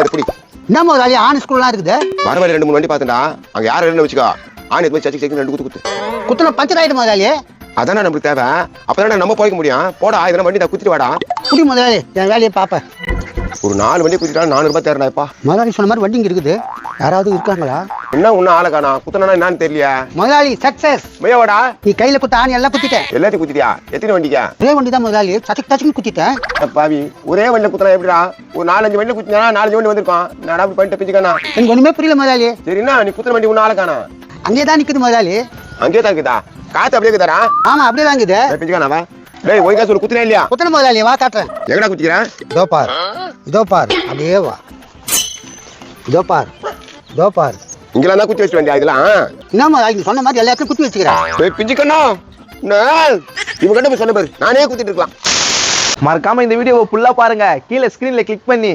எப்படி என்ன முதலாளி ஆண் ஸ்கூல்லாம் இருக்குது? வர வழி 2 3 வண்டி பார்த்தேன்டா. அங்க யாரும் இல்லைன்னு வச்சுக்கோ. ஆணி எடுத்து சச்சி சச்சி 2 குத்து. குத்துல பஞ்சர் ஆயிடும் முதலாளி. அதானே நமக்கு தேவை. அப்பதானே நம்ம போய்க்க முடியும். போடா இதெல்லாம் வண்டி குத்திட்டு வாடா. குடி முதலாளி, என் வேலையை பாப்பேன். ஒரு 4 வண்டி குத்திட்டா 400 ரூபாய் தேர்றாப்பா. முதலாளி சொன்ன மாதிரி வண்டி இங்க இருக்குது. யாராவது இருக்காங்களா? என்ன ஒன்னும் ஆளை காணா. குத்தனா என்னன்னு தெரியலையா? முதலாளி சக்சஸ். மையவாடா நீ கையில குத்த ஆணி எல்லாம் குத்திட்டேன். எல்லாத்தையும் குத்திட்டியா? எத்தனை வண்டிக்கா? ஒரே வண்டி தான் முதலாளி. சச்சுக்கு சச்சுக்கு குத்திட்டேன். பாவி ஒரே வண்டியில குத்தனா எப்படிடா? ஒரு 4 5 வண்டியில குத்தினா 4 வண்டி வந்திருப்பான். நான் அப்படி பண்ணிட்டு பிச்சுக்கானா? எனக்கு ஒண்ணுமே புரியல முதலாளி. சரிண்ணா நீ குத்துற வண்டி ஒன்னும் ஆளை காணா. அங்கேயே தான் நிக்குது முதலாளி. அங்கேயே தான் இருக்குதா? காத்து அப்படியே இருக்குதாரா? ஆமா அப்படியே தான் இருக்குது. பிச்சுக்கானாவா? டேய் ஒய்கா சொல்லு குத்துனே இல்லையா? குத்தன முதலாளி வா காட்டுறேன். எங்கடா குத்திக்கிறேன்? இதோ பார், இதோ பார், அப்படியே வா. இதோ பார், இதோ பார். இங்கெல்லாம் தான் குத்தி வச்சு வண்டியா இதெல்லாம்? என்ன முதலாளி நீ சொன்ன மாதிரி எல்லாத்தையும் குத்தி வச்சுக்கிறேன். பிச்சுக்கண்ணா இவன் கண்டு போய் சொன்ன பாரு நானே குத்திட்டு இருக்கலாம். மறக்காம இந்த வீடியோவை ஃபுல்லா பாருங்க. கீழே ஸ்கிரீன்ல கிளிக் பண்ணி